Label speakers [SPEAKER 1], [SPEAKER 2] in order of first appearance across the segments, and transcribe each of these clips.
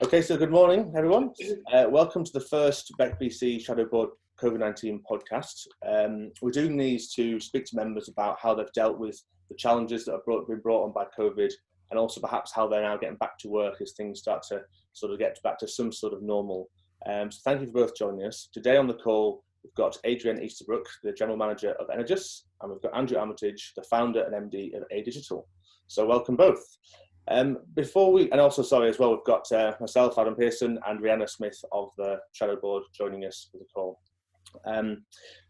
[SPEAKER 1] Okay, so good morning, everyone. Welcome to the first BECBC Shadow Board COVID-19 podcast. We're doing these to speak to members about how they've dealt with the challenges that have been brought on by COVID, and also perhaps how they're now getting back to work as things start to sort of get back to some sort of normal. So thank you for both joining us. Today on the call, we've got Ardrienne Easterbrook, the General Manager of Energus, and we've got Armitage, the Founder and MD of Digital. So welcome both. We've got myself, Adam Pearson, and Rhianna Smith of the Shadow Board joining us for the call.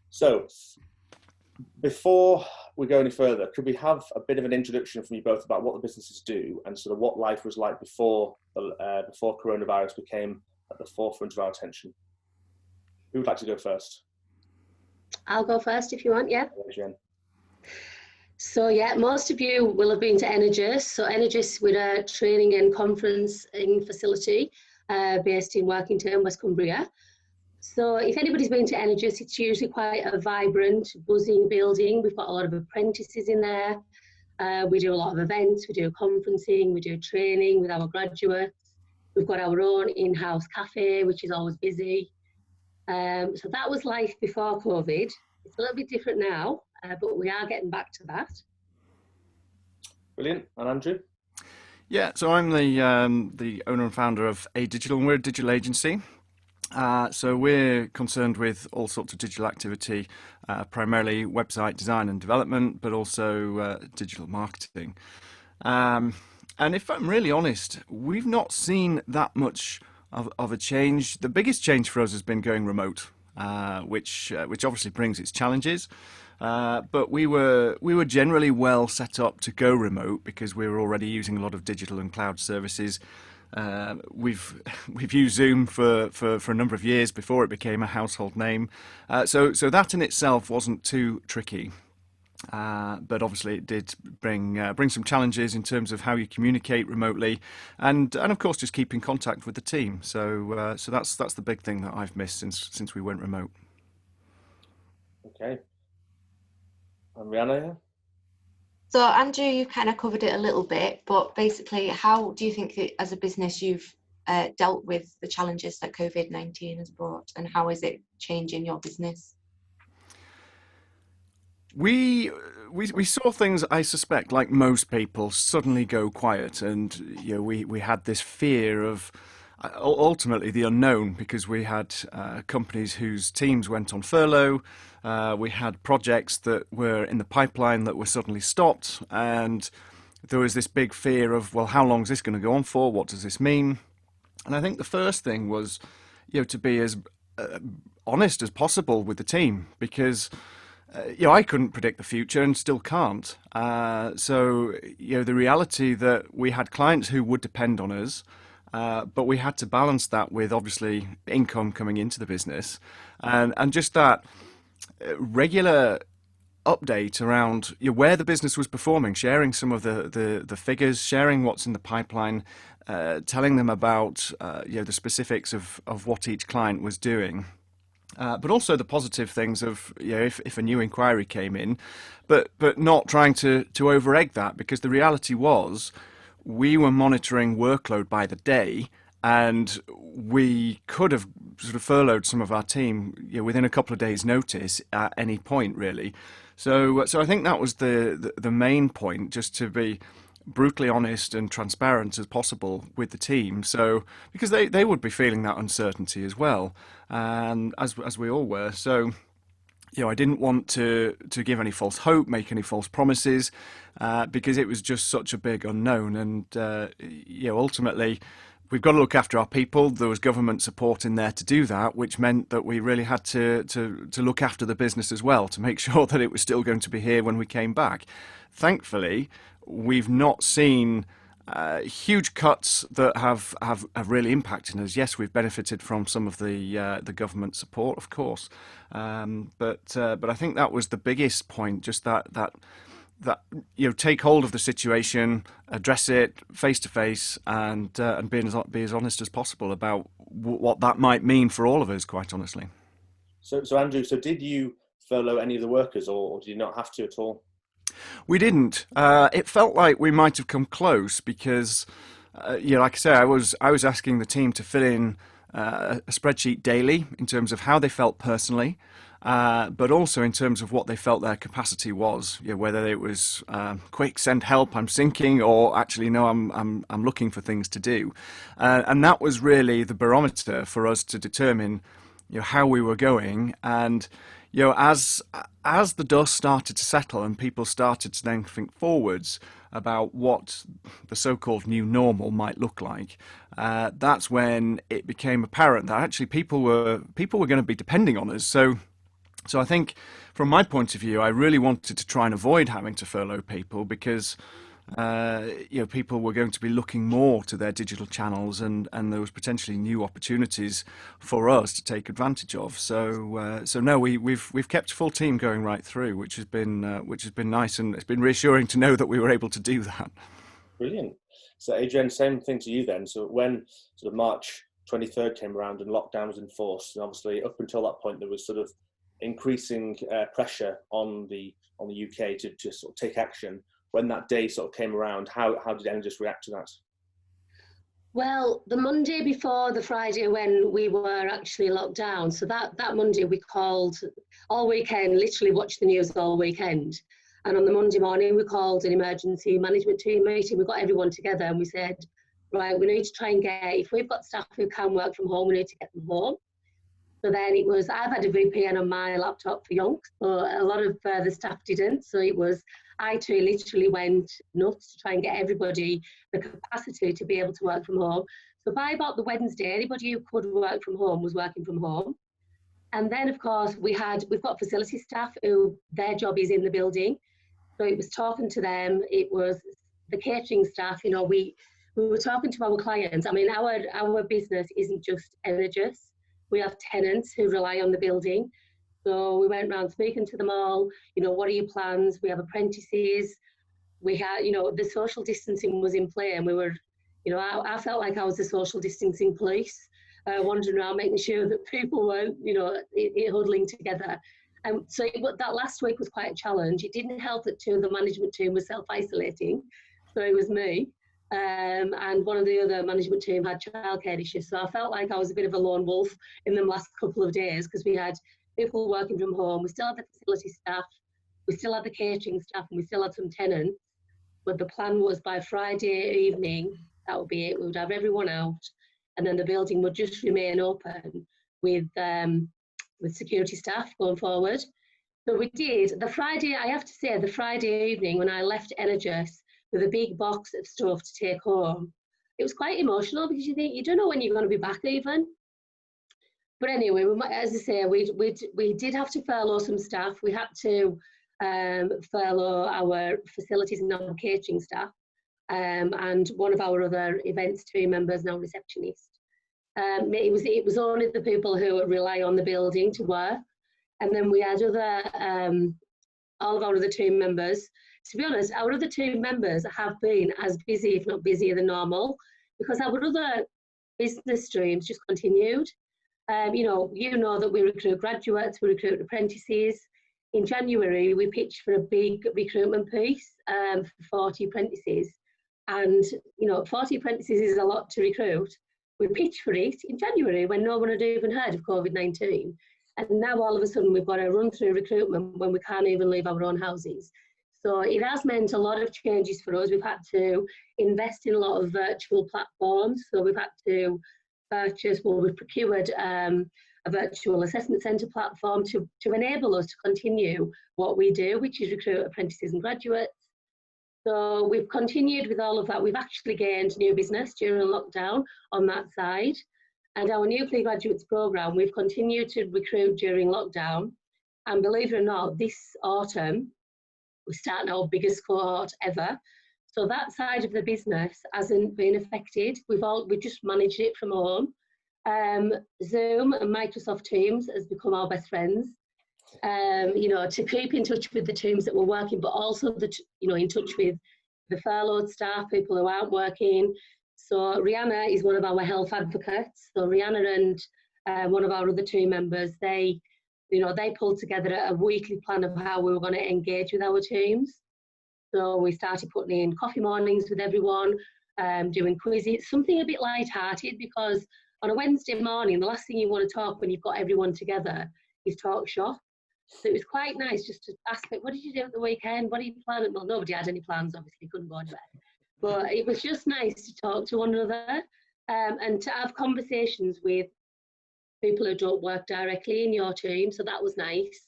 [SPEAKER 1] So before we go any further, could we have a bit of an introduction from you both about what the businesses do and sort of what life was like before coronavirus became at the forefront of our attention? Who would like to go first?
[SPEAKER 2] I'll go first if you want, yeah.
[SPEAKER 1] Jen.
[SPEAKER 2] So yeah, most of you will have been to Energus. So Energus, we're a training and conferencing facility based in Workington, West Cumbria. So if anybody's been to Energus, it's usually quite a vibrant, buzzing building. We've got a lot of apprentices in there. We do a lot of events, we do conferencing, we do training with our graduates. We've got our own in-house cafe, which is always busy. So that was life before COVID. It's a little bit different now, but we are getting back to that.
[SPEAKER 1] Brilliant. And Andrew?
[SPEAKER 3] Yeah, so I'm the owner and founder of Digital, and we're a digital agency. So we're concerned with all sorts of digital activity, primarily website design and development, but also digital marketing. And if I'm really honest, we've not seen that much of a change. The biggest change for us has been going remote, which obviously brings its challenges. But we were generally well set up to go remote because we were already using a lot of digital and cloud services. We've used Zoom for a number of years before it became a household name. So that in itself wasn't too tricky. But obviously it did bring some challenges in terms of how you communicate remotely, and of course just keep in contact with the team. So that's the big thing that I've missed since we went remote.
[SPEAKER 1] Okay. And Rhianna?
[SPEAKER 4] So Andrew, you've kind of covered it a little bit, but basically, how do you think that as a business you've dealt with the challenges that COVID-19 has brought, and how is it changing your business?
[SPEAKER 3] We saw things, I suspect, like most people, suddenly go quiet, and we had this fear of ultimately the unknown, because we had companies whose teams went on furlough. We had projects that were in the pipeline that were suddenly stopped, and there was this big fear of, well, how long is this going to go on for? What does this mean? And I think the first thing was, to be as honest as possible with the team, because I couldn't predict the future and still can't. So the reality that we had clients who would depend on us, but we had to balance that with obviously income coming into the business, and just that regular update around where the business was performing, sharing some of the figures, sharing what's in the pipeline, telling them about the specifics of what each client was doing. But also the positive things of if a new inquiry came in, but not trying to over-egg that, because the reality was we were monitoring workload by the day, and we could have sort of furloughed some of our team within a couple of days' notice at any point, really. So I think that was the main point, just to be brutally honest and transparent as possible with the team. So because they would be feeling that uncertainty as well, and as we all were. So I didn't want to give any false hope, make any false promises, because it was just such a big unknown. And ultimately, we've got to look after our people. There was government support in there to do that, which meant that we really had to look after the business as well, to make sure that it was still going to be here when we came back. Thankfully, we've not seen huge cuts that have really impacted us. Yes, we've benefited from some of the government support, of course, but I think that was the biggest point. Just that take hold of the situation, address it face to face, and be as honest as possible about what that might mean for all of us. Quite honestly.
[SPEAKER 1] So Andrew, did you furlough any of the workers, or did you not have to at all?
[SPEAKER 3] We didn't. It felt like we might have come close, because like I say, I was asking the team to fill in a spreadsheet daily in terms of how they felt personally, but also in terms of what they felt their capacity was. Whether it was quick, send help, I'm sinking, or actually no, I'm looking for things to do, and that was really the barometer for us to determine how we were going. And as the dust started to settle and people started to then think forwards about what the so-called new normal might look like, that's when it became apparent that actually people were going to be depending on us. So I think from my point of view, I really wanted to try and avoid having to furlough people, because people were going to be looking more to their digital channels, and there was potentially new opportunities for us to take advantage of. So no, we've kept a full team going right through, which has been nice, and it's been reassuring to know that we were able to do that.
[SPEAKER 1] Brilliant. So Ardrienne, same thing to you then. So when sort of March 23rd came around and lockdown was enforced, and obviously up until that point there was sort of increasing pressure on the UK to sort of take action. When that day sort of came around, how did Energus react to that?
[SPEAKER 2] Well, the Monday before the Friday when we were actually locked down, so that Monday we called all weekend, literally watched the news all weekend. And on the Monday morning, we called an emergency management team meeting. We got everyone together and we said, right, we need to try and if we've got staff who can work from home, we need to get them home. So then it was, I've had a VPN on my laptop for yonks, but a lot of the staff didn't. So it was, I too literally went nuts to try and get everybody the capacity to be able to work from home. So by about the Wednesday, anybody who could work from home was working from home. And then of course we've got facility staff who their job is in the building. So it was talking to them, it was the catering staff, we were talking to our clients. I mean, our business isn't just Energus. We have tenants who rely on the building. So we went around speaking to them all, what are your plans? We have apprentices. We had, the social distancing was in play, and we were, I felt like I was the social distancing police, wandering around making sure that people weren't, huddling together. So that last week was quite a challenge. It didn't help that two of the management team were self-isolating. So it was me. And one of the other management team had childcare issues. So I felt like I was a bit of a lone wolf in the last couple of days, because we had people working from home. We still had the facility staff, we still had the catering staff, and we still had some tenants. But the plan was by Friday evening, that would be it. We would have everyone out, and then the building would just remain open with security staff going forward. So we did. The Friday, I have to say, the Friday evening when I left Energus with a big box of stuff to take home, it was quite emotional, because you don't know when you're going to be back even. But anyway, as I say, we did have to furlough some staff. We had to furlough our facilities and our catering staff, and one of our other events team members, now receptionist. It was only the people who rely on the building to work, and then we had all of our other team members. To be honest, our other team members have been as busy, if not busier than normal, because our other business streams just continued. You know that we recruit graduates, we recruit apprentices. In January, we pitched for a big recruitment piece for 40 apprentices. And, 40 apprentices is a lot to recruit. We pitched for it in January when no one had even heard of COVID-19. And now all of a sudden we've got to run through recruitment when we can't even leave our own houses. So it has meant a lot of changes for us. We've had to invest in a lot of virtual platforms. So we've had to we've procured a virtual assessment centre platform to enable us to continue what we do, which is recruit apprentices and graduates. So we've continued with all of that. We've actually gained new business during lockdown on that side. And our new pre-graduates programme, we've continued to recruit during lockdown. And believe it or not, this autumn, we're starting our biggest cohort ever. So that side of the business hasn't been affected. We've just managed it from home. Zoom and Microsoft Teams has become our best friends. To keep in touch with the teams that were working, but also in touch with the furloughed staff, people who aren't working. So Rhianna is one of our health advocates. So Rhianna and one of our other team members, they pulled together a weekly plan of how we were going to engage with our teams. So we started putting in coffee mornings with everyone. doing quizzes, something a bit light-hearted, because on a Wednesday morning, the last thing you want to talk when you've got everyone together is talk shop. So it was quite nice just to ask, what did you do at the weekend? What are you planning? Well, nobody had any plans, obviously, couldn't go anywhere. But it was just nice to talk to one another, and to have conversations with people who don't work directly in your team. So that was nice.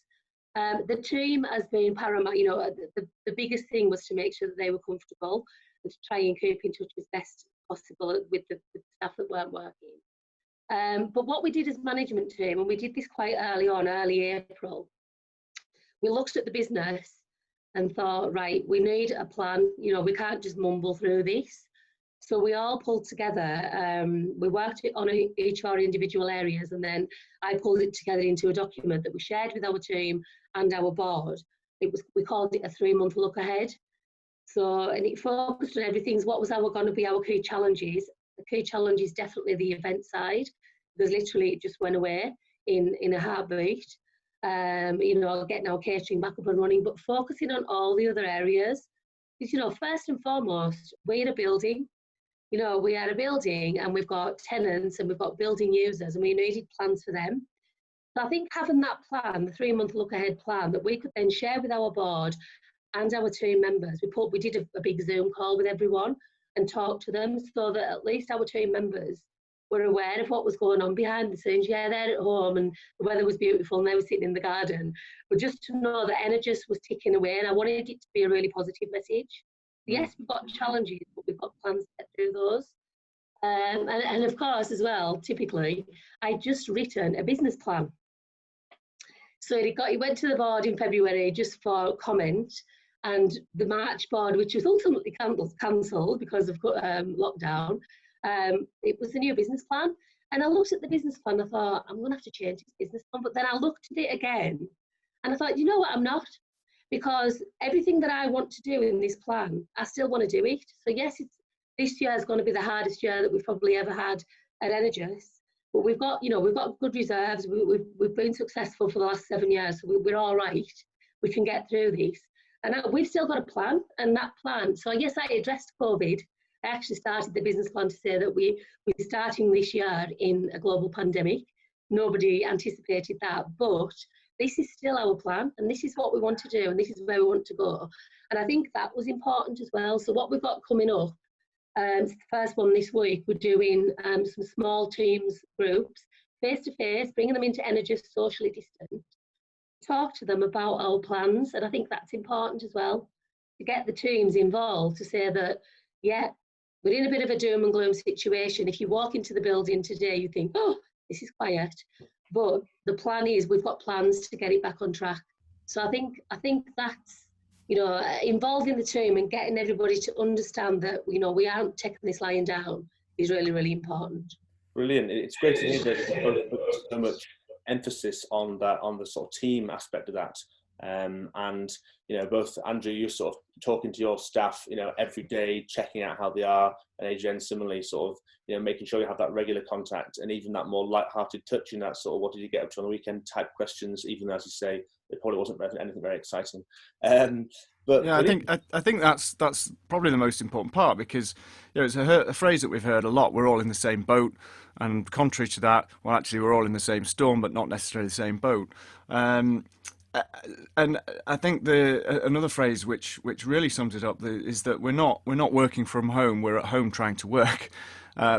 [SPEAKER 2] The team has been paramount. You know, the biggest thing was to make sure that they were comfortable and to try and keep in touch as best possible with the staff that weren't working. But what we did as management team, and we did this quite early on, early April, we looked at the business and thought, right, we need a plan. You know, we can't just mumble through this. So we all pulled together. We worked it on each of our individual areas, and then I pulled it together into a document that we shared with our team and our board. We called it a 3-month look ahead. So, and it focused on everything. What was going to be our key challenges? The key challenge is definitely the event side, because literally it just went away in a heartbeat. You know, getting our catering back up and running, but focusing on all the other areas. Because, you know, first and foremost, we're a building. You know, we are a building and we've got tenants and we've got building users, and we needed plans for them. So I think having that plan, the 3-month look ahead plan, that we could then share with our board and our team members. We did a big Zoom call with everyone and talked to them, so that at least our team members were aware of what was going on behind the scenes. Yeah, they're at home and the weather was beautiful and they were sitting in the garden. But just to know that Energus was ticking away, and I wanted it to be a really positive message. Yes, we've got challenges, but we've got plans to get through those. And of course, as well, typically, I'd just written a business plan. So it went to the board in February just for comment, and the March board, which was ultimately cancelled because of lockdown, it was a new business plan. And I looked at the business plan, I thought, I'm going to have to change this business plan. But then I looked at it again, and I thought, you know what, I'm not. Because everything that I want to do in this plan, I still want to do it. So yes, this year is going to be the hardest year that we've probably ever had at Energus. But we've got good reserves. We've been successful for the last 7 years, so we're all right. We can get through this. And we've still got a plan, and that plan. So yes, I addressed COVID. I actually started the business plan to say that we're starting this year in a global pandemic. Nobody anticipated that, but this is still our plan, and this is what we want to do, and this is where we want to go. And I think that was important as well. So what we've got coming up, the first one this week, we're doing some small teams, groups, face-to-face, bringing them into Energus, socially distant, talk to them about our plans. And I think that's important as well, to get the teams involved, to say that, yeah, we're in a bit of a doom and gloom situation. If you walk into the building today, you think, oh, this is quiet. But the plan is, we've got plans to get it back on track. So I think that's, you know, involving the team and getting everybody to understand that, you know, we aren't taking this lying down is really, really important.
[SPEAKER 1] Brilliant. It's great to hear that you put so much emphasis on that, on the sort of team aspect of that. And, you know, both Andrew, you're sort of talking to your staff, you know, every day, checking out how they are, and Ardrienne similarly, sort of, you know, making sure you have that regular contact, and even that more light-hearted touch in that sort of, what did you get up to on the weekend type questions, even though, as you say, it probably wasn't anything very exciting. But
[SPEAKER 3] yeah, I think that's probably the most important part, because, you know, it's a phrase that we've heard a lot. We're all in the same boat, and contrary to that, well, actually, we're all in the same storm, but not necessarily the same boat. And I think another phrase which really sums it up is that we're not working from home. We're at home trying to work,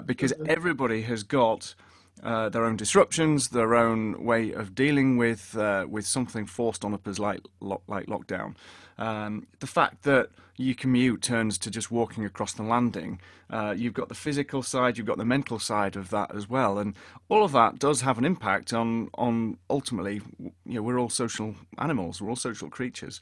[SPEAKER 3] because everybody has got their own disruptions, their own way of dealing with something forced on us like lockdown. The fact that you commute turns to just walking across the landing. You've got the physical side, you've got the mental side of that as well, and all of that does have an impact on ultimately, you know, we're all social animals, we're all social creatures.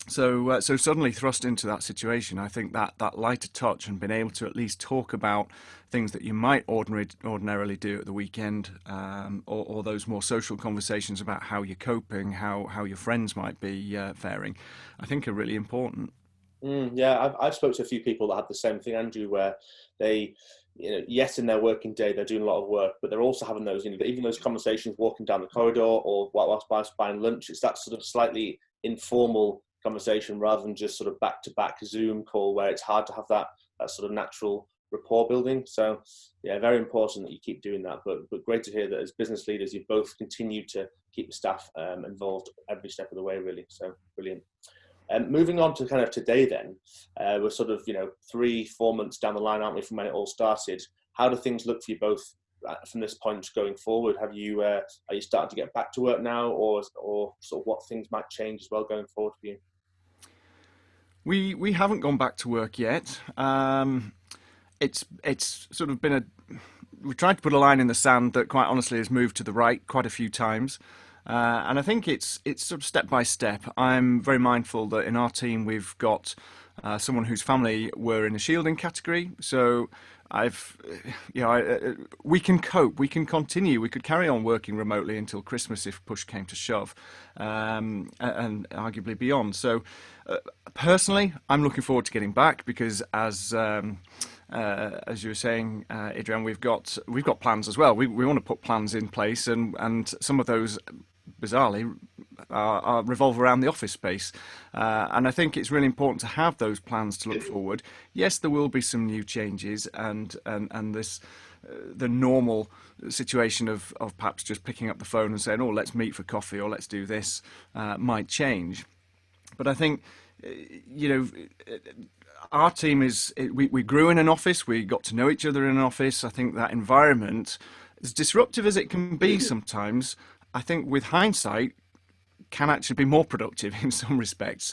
[SPEAKER 3] So suddenly thrust into that situation, I think that lighter touch and being able to at least talk about things that you might ordinarily do at the weekend, or those more social conversations about how you're coping, how your friends might be faring, I think are really important.
[SPEAKER 1] Yeah, I've spoken to a few people that had the same thing, Andrew, where they, you know, yes, in their working day they're doing a lot of work, but they're also having those, you know, even those conversations walking down the corridor or whilst buying lunch. It's that sort of slightly informal conversation rather than just sort of back-to-back Zoom call where it's hard to have that that sort of natural rapport building. So yeah, very important that you keep doing that, but great to hear that as business leaders you've both continued to keep the staff involved every step of the way, really. So brilliant. Moving on to kind of today then, we're sort of 3-4 months down the line, aren't we, from when it all started. How do things look for you both from this point going forward? Have you are you starting to get back to work now, or sort of what things might change as well going forward for you?
[SPEAKER 3] We haven't gone back to work yet. It's sort of been we tried to put a line in the sand that quite honestly has moved to the right quite a few times. And I think it's sort of step by step. I'm very mindful that in our team we've got someone whose family were in the shielding category. So we can cope, we can continue, we could carry on working remotely until Christmas if push came to shove, and arguably beyond. So personally, I'm looking forward to getting back because as you were saying, Ardrienne, we've got plans as well. We want to put plans in place, and some of those, bizarrely, revolve around the office space. And I think it's really important to have those plans to look forward. Yes, there will be some new changes, and this the normal situation of perhaps just picking up the phone and saying, "Oh, let's meet for coffee," or "Let's do this," might change. But I think our team we grew in an office, we got to know each other in an office. I think that environment, as disruptive as it can be sometimes, I think with hindsight can actually be more productive in some respects.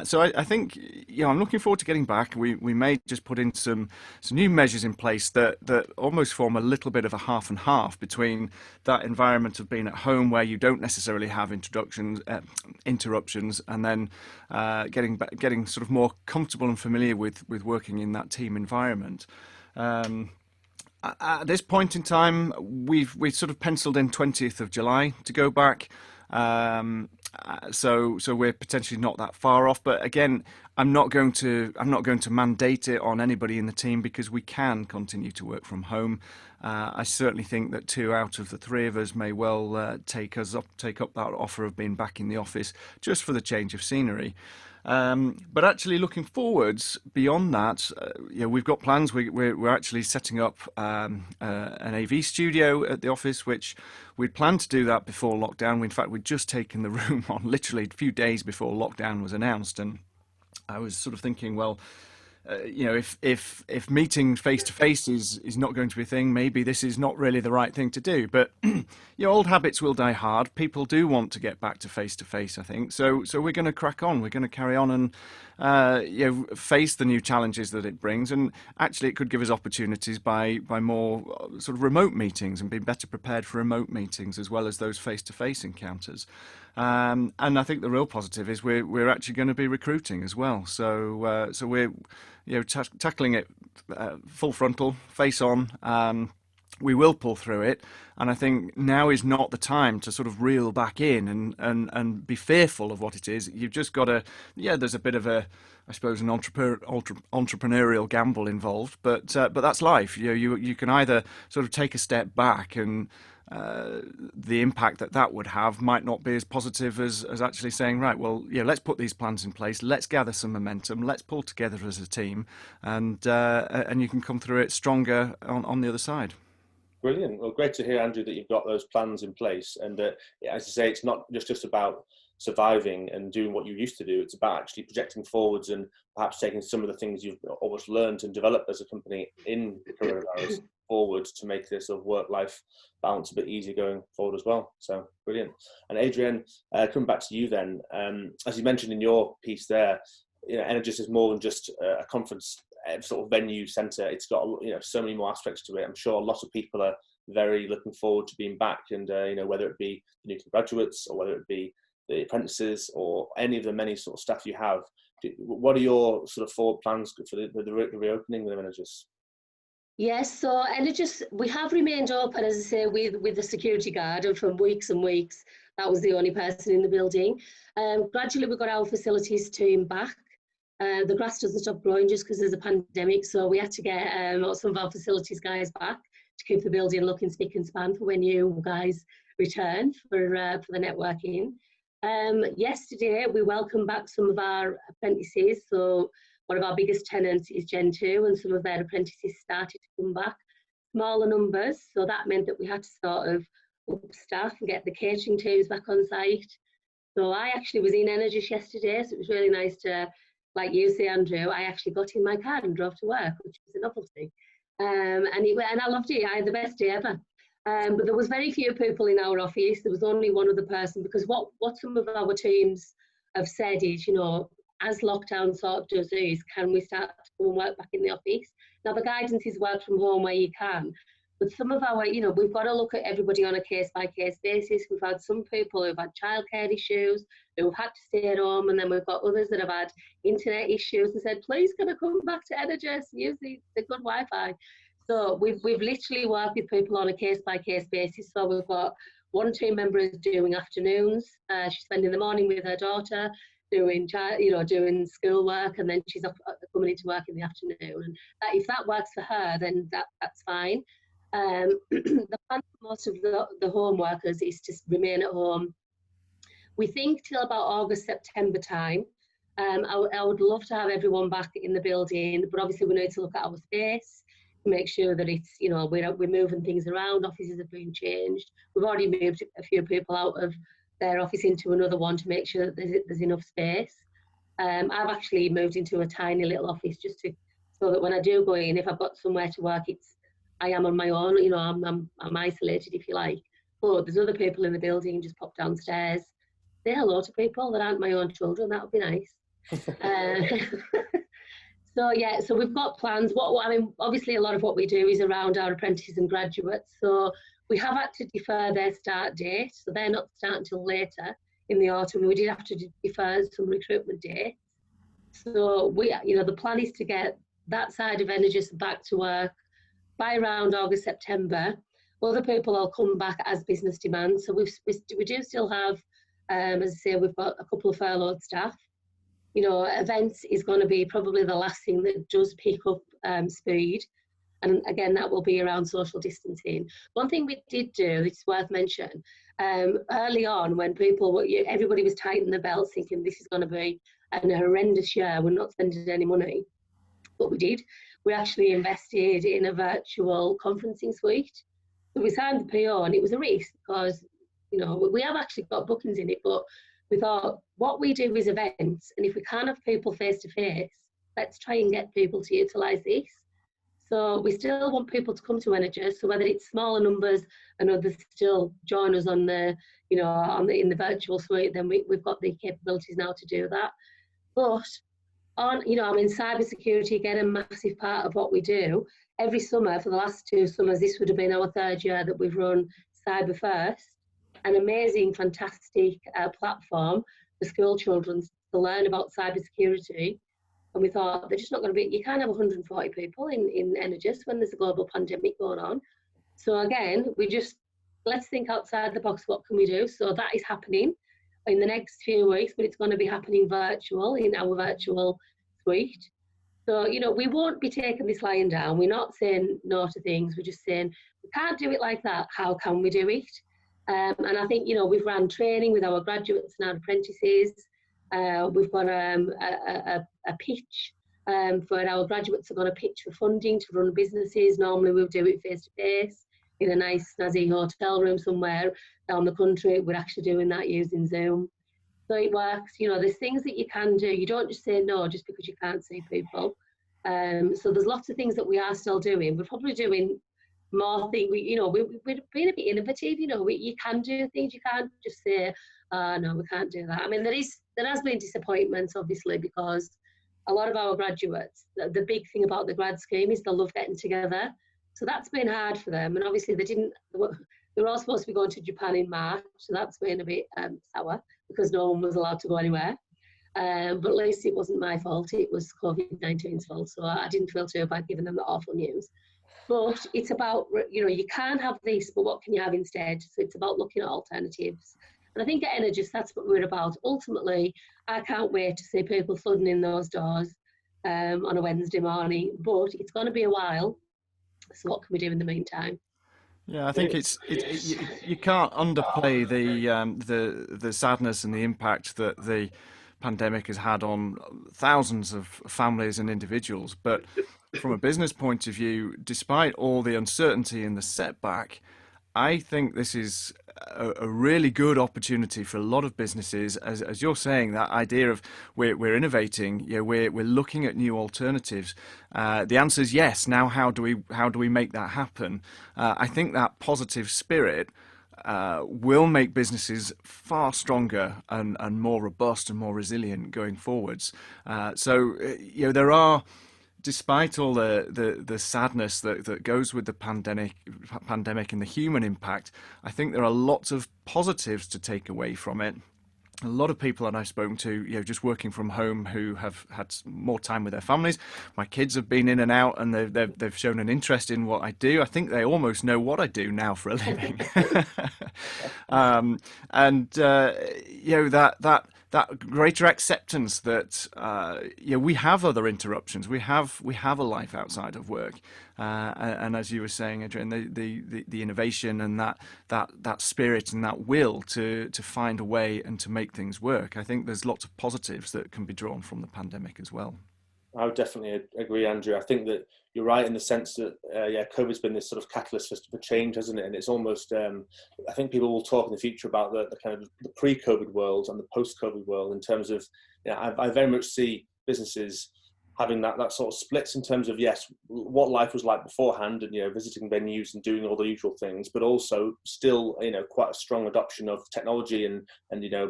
[SPEAKER 3] So I think I'm looking forward to getting back. We may just put in some new measures in place that almost form a little bit of a half and half between that environment of being at home where you don't necessarily have interruptions, and then getting sort of more comfortable and familiar with working in that team environment. At this point in time, we've sort of penciled in 20th of July to go back. So we're potentially not that far off, but again, I'm not going to mandate it on anybody in the team because we can continue to work from home. I certainly think that 2 out of the 3 of us may well take up that offer of being back in the office just for the change of scenery. But actually looking forwards beyond that, we've got plans. We're actually setting up an AV studio at the office, which we'd planned to do that before lockdown. In fact, we'd just taken the room on literally a few days before lockdown was announced, and I was sort of thinking, well, if meeting face to face is not going to be a thing, maybe this is not really the right thing to do. But old habits will die hard. People do want to get back to face, I think. So we're going to crack on. We're going to carry on and face the new challenges that it brings. And actually, it could give us opportunities by more sort of remote meetings and be better prepared for remote meetings as well as those face to face encounters. And I think the real positive is we're actually going to be recruiting as well. So we're tackling it full frontal, face on. We will pull through it, and I think now is not the time to sort of reel back in and be fearful of what it is. You've just got to, there's a bit of an entrepreneurial gamble involved, but that's life. You can either sort of take a step back, and the impact that would have might not be as positive as actually saying, right, well, let's put these plans in place, let's gather some momentum, let's pull together as a team, and you can come through it stronger on the other side.
[SPEAKER 1] Brilliant. Well, great to hear, Andrew, that you've got those plans in place, and as I say, it's not just about surviving and doing what you used to do. It's about actually projecting forwards and perhaps taking some of the things you've almost learned and developed as a company in the coronavirus forward to make this sort of work-life balance a bit easier going forward as well. So brilliant. And Ardrienne, coming back to you then, as you mentioned in your piece there, Energus is more than just a conference sort of venue centre. It's got so many more aspects to it. I'm sure a lot of people are very looking forward to being back, and whether it be the new graduates or whether it be the apprentices or any of the many sort of staff you have. What are your sort of forward plans for the reopening with Energus?
[SPEAKER 2] Yes, so Energus, we have remained open, as I say, with the security guard, and for weeks and weeks, that was the only person in the building. Gradually, we got our facilities team back. The grass doesn't stop growing just because there's a pandemic, so we had to get some of our facilities guys back to keep the building looking spick and span for when you guys return for the networking. Yesterday, we welcomed back some of our apprentices, so one of our biggest tenants is Gen 2, and some of their apprentices started to come back. Smaller numbers, so that meant that we had to sort of up staff and get the catering teams back on site. So I actually was in Energus yesterday, so it was really nice to, like you say, Andrew, I actually got in my car and drove to work, which was a novelty. And I loved it. I had the best day ever. But there was very few people in our office. There was only one other person, because what some of our teams have said is, you know, as lockdown sort of does is, can we start to go and work back in the office? Now, the guidance is work from home where you can. But some of our, you know, we've got to look at everybody on a case-by-case basis. We've had some people who've had childcare issues, who've had to stay at home, and then we've got others that have had internet issues and said, please can I come back to Energus and use the good Wi-Fi. So we've literally worked with people on a case-by-case basis. So we've got one team member is doing afternoons. She's spending the morning with her daughter, doing schoolwork, and then she's coming into work in the afternoon. And if that works for her, then that's fine. The plan for most of the home workers is to remain at home. We think till about August, September time. I would love to have everyone back in the building, but obviously we need to look at our space to make sure that it's, you know, we're moving things around. Offices have been changed. We've already moved a few people out of their office into another one to make sure that there's enough space. I've actually moved into a tiny little office just so that when I do go in, if I've got somewhere to work, I am on my own, you know, I'm isolated, if you like. But there's other people in the building, just pop downstairs, say hello to people that aren't my own children. That would be nice. So we've got plans. I mean, obviously a lot of what we do is around our apprentices and graduates. So we have had to defer their start date. So they're not starting until later in the autumn. We did have to defer some recruitment dates. So the plan is to get that side of Energus back to work by around August, September. Other people will come back as business demand. So we do still have, as I say, we've got a couple of furloughed staff. You know, events is going to be probably the last thing that does pick up speed. And again, that will be around social distancing. One thing we did do, it's worth mentioning, early on when everybody was tightening their belts thinking this is going to be a horrendous year, we're not spending any money. What we did, we actually invested in a virtual conferencing suite. So we signed the PO, and it was a risk because, you know, we have actually got bookings in it, but we thought what we do is events, and if we can't have people face to face, let's try and get people to utilise this. So we still want people to come to Energus. So whether it's smaller numbers and others still join us in the virtual suite, then we've got the capabilities now to do that. But cybersecurity, again, a massive part of what we do. Every summer, for the last 2 summers, this would have been our 3rd year that we've run Cyber First, an amazing, fantastic platform for school children to learn about cybersecurity. And we thought they're just not going to be, you can't have 140 people in Energus when there's a global pandemic going on. So again, let's think outside the box, what can we do? So that is happening in the next few weeks, but it's going to be happening virtual in our virtual suite. So, you know, we won't be taking this lying down. We're not saying no to things. We're just saying, we can't do it like that. How can we do it? And I think, you know, we've run training with our graduates and our apprentices. We've got a pitch for our graduates are going to pitch for funding to run businesses. Normally we'll do it face to face in a nice snazzy hotel room somewhere down the country. We're actually doing that using Zoom. So it works. You know, there's things that you can do. You don't just say no just because you can't see people. So there's lots of things that we are still doing. We're probably doing more things. We're being a bit innovative. You know, you can do things. You can't just say, no, we can't do that. I mean, there has been disappointments, obviously, because a lot of our graduates, the big thing about the grad scheme is they love getting together. So that's been hard for them. And obviously they were all supposed to be going to Japan in March. So that's been a bit sour because no one was allowed to go anywhere. But at least it wasn't my fault. It was COVID-19's fault. So I didn't feel too bad giving them the awful news. But it's about, you know, you can't have this, but what can you have instead? So it's about looking at alternatives. And I think at Energus, that's what we're about. Ultimately, I can't wait to see people flooding in those doors on a Wednesday morning, but it's going to be a while. So what can we do in the meantime?
[SPEAKER 3] Yeah, I think you can't underplay the sadness and the impact that the pandemic has had on thousands of families and individuals. But from a business point of view, despite all the uncertainty and the setback, I think this is a really good opportunity for a lot of businesses. As you're saying, that idea of we're innovating, we're looking at new alternatives. The answer is yes. Now, how do we make that happen? I think that positive spirit will make businesses far stronger and more robust and more resilient going forwards. So there are, despite all the sadness that goes with the pandemic and the human impact, I think there are lots of positives to take away from it. A lot of people that I've spoken to, just working from home, who have had more time with their families. My kids have been in and out, and they've shown an interest in what I do. I think they almost know what I do now for a living. That greater acceptance that we have other interruptions. We have a life outside of work, and as you were saying, Ardrienne, the innovation and that spirit and that will to find a way and to make things work. I think there's lots of positives that can be drawn from the pandemic as well.
[SPEAKER 1] I would definitely agree, Andrew. I think that you're right in the sense that, COVID's been this sort of catalyst for change, hasn't it? And it's almost, I think people will talk in the future about the kind of the pre-COVID world and the post-COVID world in terms of, I very much see businesses having that sort of splits in terms of, yes, what life was like beforehand and, visiting venues and doing all the usual things, but also still, quite a strong adoption of technology and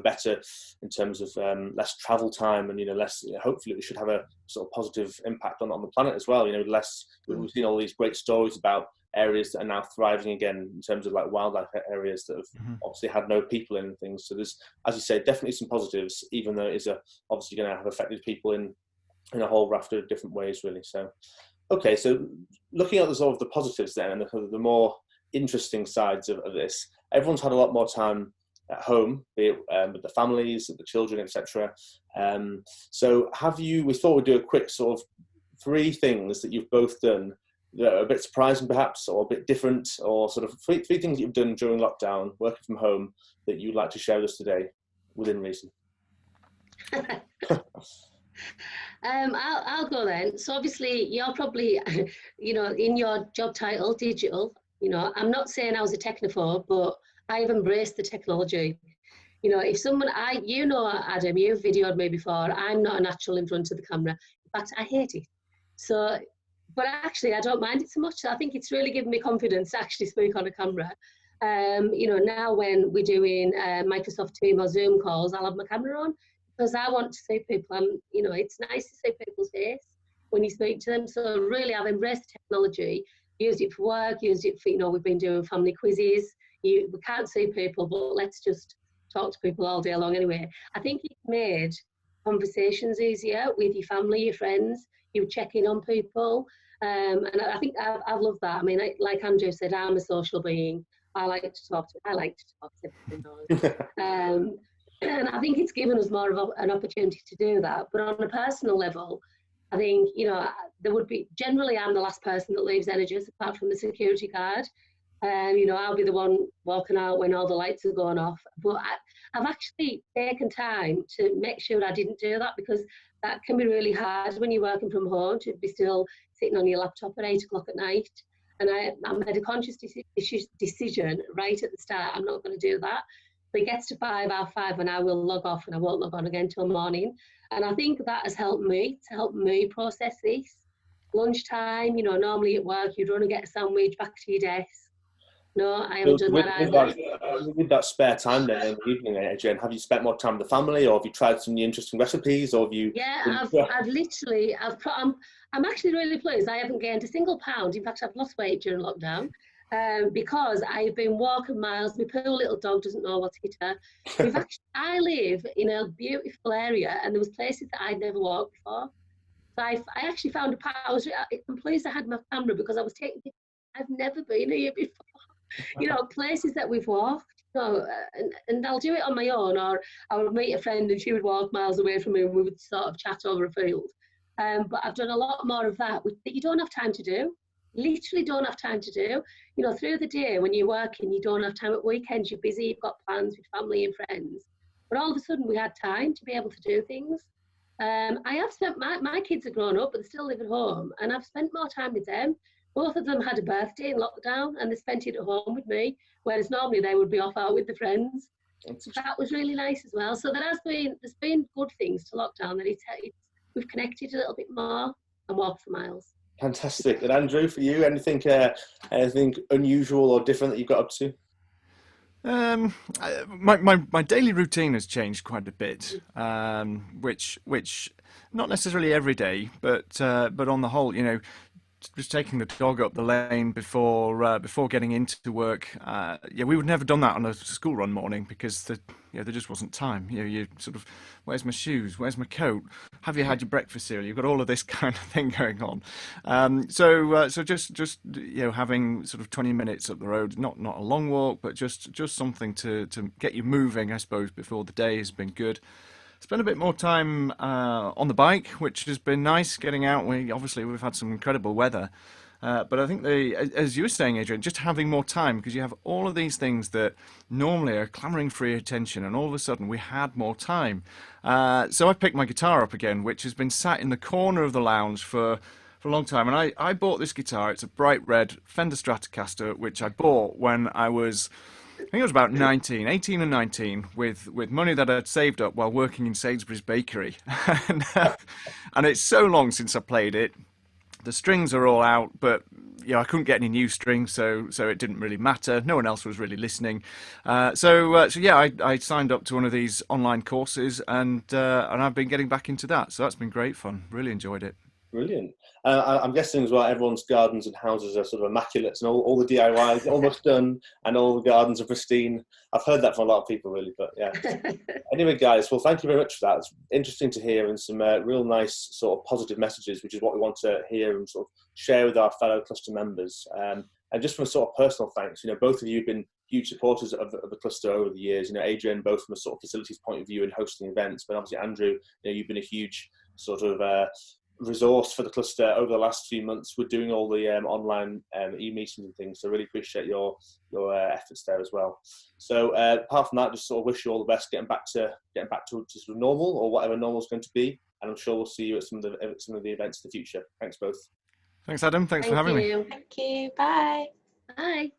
[SPEAKER 1] better in terms of less travel time and, less, hopefully we should have a sort of positive impact on the planet as well. Less, we've seen all these great stories about areas that are now thriving again in terms of like wildlife areas that have obviously had no people in and things. So there's, as you say, definitely some positives, even though it is obviously going to have affected people in a whole raft of different ways, really. So, okay, so looking at the sort of the positives then, and the more interesting sides of this, everyone's had a lot more time at home, be it with the families, the children, etc. So we thought we'd do a quick sort of 3 things that you've both done that are a bit surprising perhaps, or a bit different, or sort of three things that you've done during lockdown, working from home, that you'd like to share with us today, within reason.
[SPEAKER 2] I'll go then. So obviously you're probably, in your job title, digital, I'm not saying I was a technophobe, but I've embraced the technology. If someone, Adam, you've videoed me before, I'm not a natural in front of the camera. In fact, I hate it. So, but actually I don't mind it so much. So I think it's really given me confidence to actually speak on a camera. Now when we're doing Microsoft Teams or Zoom calls, I'll have my camera on, because I want to see people, and it's nice to see people's face when you speak to them. So really, I've embraced technology, used it for work, used it for, we've been doing family quizzes. We can't see people, but let's just talk to people all day long anyway. I think it made conversations easier with your family, your friends. You check in on people, and I think I've loved that. I mean, like Andrew said, I'm a social being. I like to talk to everyone. And I think it's given us more of an opportunity to do that. But on a personal level, I think, there would be, generally I'm the last person that leaves Energus, apart from the security guard. I'll be the one walking out when all the lights are going off. But I've actually taken time to make sure I didn't do that, because that can be really hard when you're working from home, to be still sitting on your laptop at 8 o'clock at night. And I made a conscious decision right at the start, I'm not going to do that. But it gets to 5:05 and I will log off, and I won't log on again till morning. And I think that has helped me process this. Lunchtime, normally at work, you'd run and get a sandwich back to your desk. No, I haven't done that either.
[SPEAKER 1] With that spare time then in the evening, Jen, have you spent more time with the family, or have you tried some new interesting recipes, or have you?
[SPEAKER 2] Yeah, I'm actually really pleased. I haven't gained a single pound. In fact, I've lost weight during lockdown. Because I've been walking miles. My poor little dog doesn't know what's hit her. I live in a beautiful area, and there was places that I'd never walked before. So I actually found I'm pleased I had my camera, because I was taking pictures. I've never been here before. Places that we've walked. And I'll do it on my own, or I would meet a friend and she would walk miles away from me, and we would sort of chat over a field. But I've done a lot more of that that you don't have time to do. Literally don't have time to do. Through the day when you're working, you don't have time. At weekends, you're busy, you've got plans with family and friends. but all of a sudden we had time to be able to do things. I have spent, my kids are grown up, but they still live at home, and I've spent more time with them. Both of them had a birthday in lockdown, and they spent it at home with me, whereas normally they would be off out with their friends. So that was really nice as well. So there's been good things to lockdown, that we've connected a little bit more and walked for miles.
[SPEAKER 1] Fantastic. And Andrew, for you, anything unusual or different that you've got up to?
[SPEAKER 3] My daily routine has changed quite a bit, which not necessarily every day, but on the whole, just taking the dog up the lane before getting into work. We would never done that on a school run morning because there just wasn't time. You sort of, where's my shoes? Where's my coat? Have you had your breakfast cereal? You've got all of this kind of thing going on. So just having sort of 20 minutes up the road, not a long walk, but just something to get you moving, I suppose, before the day has been good. Spent a bit more time on the bike, which has been nice getting out. We've had some incredible weather. But I think as you were saying, Ardrienne, just having more time, because you have all of these things that normally are clamouring for your attention, and all of a sudden we had more time. So I picked my guitar up again, which has been sat in the corner of the lounge for a long time. And I bought this guitar. It's a bright red Fender Stratocaster, which I bought when I was... I think I was about 18 and 19, with money that I'd saved up while working in Sainsbury's bakery. And it's so long since I played it. The strings are all out, but I couldn't get any new strings, so it didn't really matter. No one else was really listening. I signed up to one of these online courses, and I've been getting back into that. So that's been great fun. Really enjoyed it.
[SPEAKER 1] Brilliant. I'm guessing as well, everyone's gardens and houses are sort of immaculate, and all the DIY is almost done, and all the gardens are pristine. I've heard that from a lot of people, really, but yeah. Anyway, guys, well, thank you very much for that. It's interesting to hear, and some real nice sort of positive messages, which is what we want to hear and sort of share with our fellow cluster members. And just from a sort of personal thanks, both of you have been huge supporters of the cluster over the years. Ardrienne, both from a sort of facilities point of view and hosting events, but obviously Andrew, you've been a huge sort of resource for the cluster over the last few months. We're doing all the online e-meetings and things, so really appreciate your efforts there as well. So apart from that, just sort of wish you all the best getting back to sort of normal, or whatever normal is going to be, and I'm sure we'll see you at some of the events in the future. Thanks both.
[SPEAKER 3] Thanks, Adam. Thanks for having me.
[SPEAKER 4] Thank you. Bye.
[SPEAKER 2] Bye.